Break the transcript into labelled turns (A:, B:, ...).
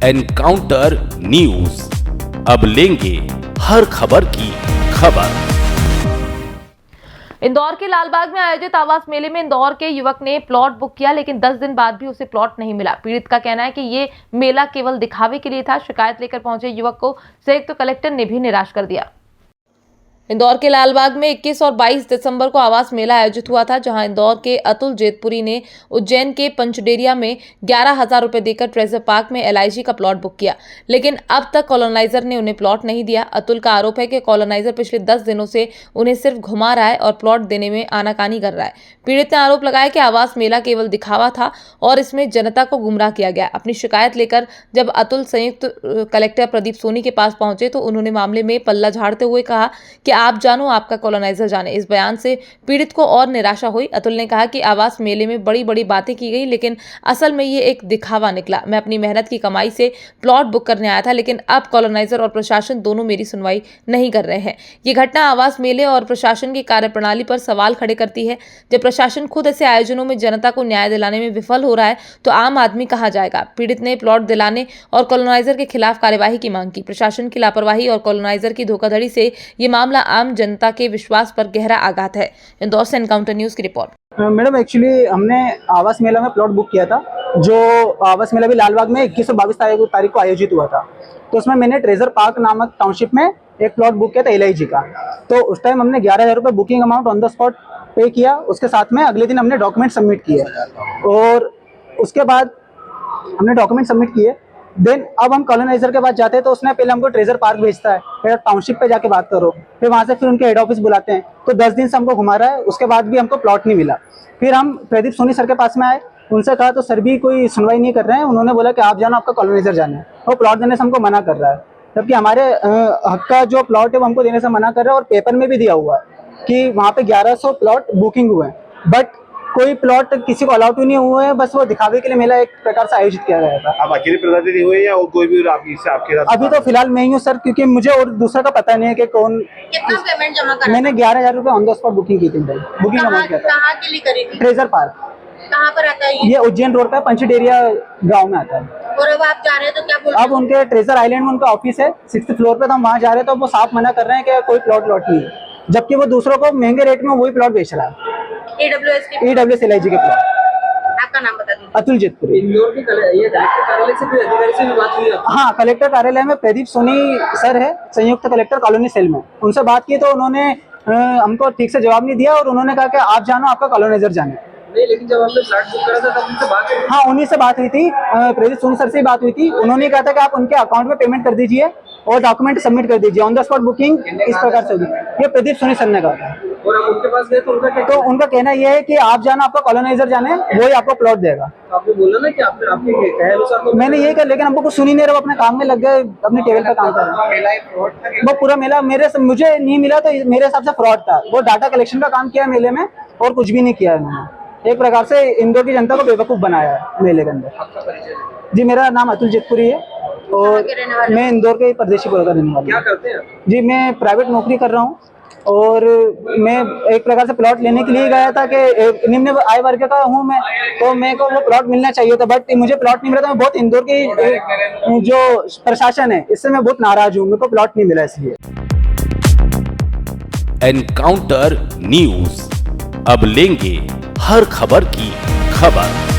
A: Encounter news, अब लेंगे हर खबर की खबर।
B: इंदौर के लालबाग में आयोजित आवास मेले में इंदौर के युवक ने प्लॉट बुक किया, लेकिन 10 दिन बाद भी उसे प्लॉट नहीं मिला। पीड़ित का कहना है कि ये मेला केवल दिखावे के लिए था। शिकायत लेकर पहुंचे युवक को संयुक्त कलेक्टर ने भी निराश कर दिया। इंदौर के लालबाग में 21 और 22 दिसंबर को आवास मेला आयोजित हुआ था, जहां इंदौर के अतुल जेतपुरी ने उज्जैन के पंचडेरिया में 11,000 रुपए देकर ट्रेजर पार्क में LIG का प्लॉट बुक किया, लेकिन अब तक कॉलोनाइजर ने उन्हें प्लॉट नहीं दिया। अतुल का आरोप है कि कॉलोनाइजर पिछले 10 दिनों से उन्हें सिर्फ घुमा रहा है और प्लॉट देने में आनाकानी कर रहा है। पीड़ित ने आरोप लगाया कि आवास मेला केवल दिखावा था और इसमें जनता को गुमराह किया गया। अपनी शिकायत लेकर जब अतुल संयुक्त कलेक्टर प्रदीप सोनी के पास पहुंचे तो उन्होंने मामले में पल्ला झाड़ते हुए कहा कि आप जानो आपका कॉलोनाइजर जाने। इस बयान से पीड़ित को और निराशा हुई। अतुल ने कहा कि आवास मेले में बड़ी बड़ी बातें की गई, लेकिन असल में ये एक दिखावा निकला। मैं अपनी मेहनत की कमाई से प्लॉट बुक करने आया था, लेकिन अब कॉलोनाइजर और प्रशासन दोनों मेरी सुनवाई नहीं कर रहे हैं। ये घटना आवास मेले और प्रशासन की कार्यप्रणाली पर सवाल खड़े करती है। जब प्रशासन खुद ऐसे आयोजनों में जनता को न्याय दिलाने में विफल हो रहा है तो आम आदमी कहाँ जाएगा। पीड़ित ने प्लॉट दिलाने और कॉलोनाइजर के खिलाफ कार्यवाही की मांग की। प्रशासन की लापरवाही और कॉलोनाइजर की धोखाधड़ी से ये मामला आम जनता के विश्वास पर गहरा आघात है। इंदौर से एनकाउंटर न्यूज की रिपोर्ट।
C: मैडम एक्चुअली हमने आवास मेला में प्लॉट बुक किया था, जो आवास मेला भी लालबाग में 21 और 22 तारीख को आयोजित हुआ था। तो उसमें मैंने ट्रेजर पार्क नामक टाउनशिप में एक प्लॉट बुक किया था LIG का। तो उस टाइम हमने 11,000 रुपये booking amount on the spot पे किया। उसके साथ में अगले दिन हमने डॉक्यूमेंट सबमिट किए और उसके बाद हमने डॉक्यूमेंट सबमिट किए। देन अब हम कॉलोनाइजर के पास जाते हैं तो उसने पहले हमको ट्रेजर पार्क भेजता है, फिर टाउनशिप पे जाके बात करो, फिर वहाँ से फिर उनके हेड ऑफिस बुलाते हैं। तो 10 दिन से हमको घुमा रहा है, उसके बाद भी हमको प्लॉट नहीं मिला। फिर हम प्रदीप सोनी सर के पास में आए, उनसे कहा तो सर भी कोई सुनवाई नहीं कर रहे हैं। उन्होंने बोला कि आप जानो आपका कॉलोनाइजर जाना है, और प्लॉट देने से हमको मना कर रहा है। जबकि हमारे हक का जो प्लॉट है वो हमको देने से मना कर रहा है, और पेपर में भी दिया हुआ है कि वहाँ पे 1100 प्लॉट बुकिंग हुए हैं, बट कोई प्लॉट किसी को अलाउड नहीं हुए हैं। बस वो दिखावे के लिए मेला एक प्रकार से आयोजित किया गया था।
D: आप अकेले प्रतिनिधि हुए या और कोई भी आपके साथ?
C: अभी तो फिलहाल मैं ही हूँ सर, क्योंकि मुझे और दूसरा का पता नहीं है कि कौन।
E: कितना पेमेंट जमा करा?
C: मैंने 11,000 रुपये ऑन द स्पॉट बुकिंग की थी। बुकिंग अमाउंट क्या था?
E: कहाँ के लिए करी थी?
C: Treasure park.
E: कहाँ पर आता है
C: ये उज्जैन रोड पे पंचडेरिया गांव में आता है।
E: और अब आप जा रहे हैं तो क्या बोल?
C: अब उनके ट्रेजर आइलैंड में उनका ऑफिस है 6th फ्लोर पे, तो हम वहाँ जा रहे हैं तो वो साफ मना कर रहे हैं कि कोई प्लॉट नहीं है, जबकि वो दूसरों को महंगे रेट में वही प्लॉट बेच रहा है। EWS LIG के प्लॉट।
E: आपका नाम बता दीजिए।
C: अतुल जेतपुरी।
F: इंदौर के ये कलेक्टर कार्यालय से कोई अधिकारी से भी बात हुई?
C: हाँ, कलेक्टर कार्यालय में प्रदीप सोनी सर है, संयुक्त कलेक्टर कॉलोनी सेल में। उनसे बात की तो उन्होंने हमको ठीक से जवाब नहीं दिया, और उन्होंने कहा कि आप जानो आपका कॉलोनाइजर जाने।
F: नहीं, लेकिन जब आपने फ्लैट बुक करा था तब उनसे बात हुई?
C: हाँ, उन्हीं से बात हुई थी, प्रदीप सोनी सर से ही बात हुई थी। उन्होंने कहा था कि आप उनके अकाउंट में पेमेंट कर दीजिए और डॉक्यूमेंट सबमिट कर दीजिए। ऑन द स्पॉट बुकिंग इस प्रकार से होगी, ये प्रदीप सोनी सर ने कहा था।
F: और आप उनके पास गए तो उनका क्या?
C: तो उनका कहना यह है कि आप जाना आपका कॉलोनाइजर जाने, वो ही आपको प्लॉट देगा।
F: आपने बोला ना कि आपके कहे अनुसार तो
C: मैंने यही कहा, लेकिन हमको कुछ सुन ही नहीं रहा। वो अपने काम में लग गए, अपने टेबल पे काम कर रहे हैं। वो पूरा मेला मुझे नहीं मिला, तो मेरे हिसाब से फ्रॉड था। वो डाटा कलेक्शन का काम किया मेले में और कुछ भी नहीं किया उन्होंने। एक प्रकार से इंदौर की जनता को बेवकूफ बनाया है मेले के अंदर। जी, मेरा नाम अतुल जेतपुरी है और मैं इंदौर के प्रदेशी का रहने वाला हूँ।
F: क्या करते हैं?
C: जी, मैं प्राइवेट नौकरी कर रहा हूँ, और मैं एक प्रकार से प्लॉट लेने के लिए गया था कि निम्न आय वर्ग का हूँ मैं, तो मेरे को वो प्लॉट मिलना चाहिए था, बट मुझे प्लॉट नहीं मिला। तो मैं बहुत इंदौर की जो प्रशासन है इससे मैं बहुत नाराज हूँ, मेरे को प्लॉट नहीं मिला इसलिए।
A: एनकाउंटर न्यूज, अब लेंगे हर खबर की खबर।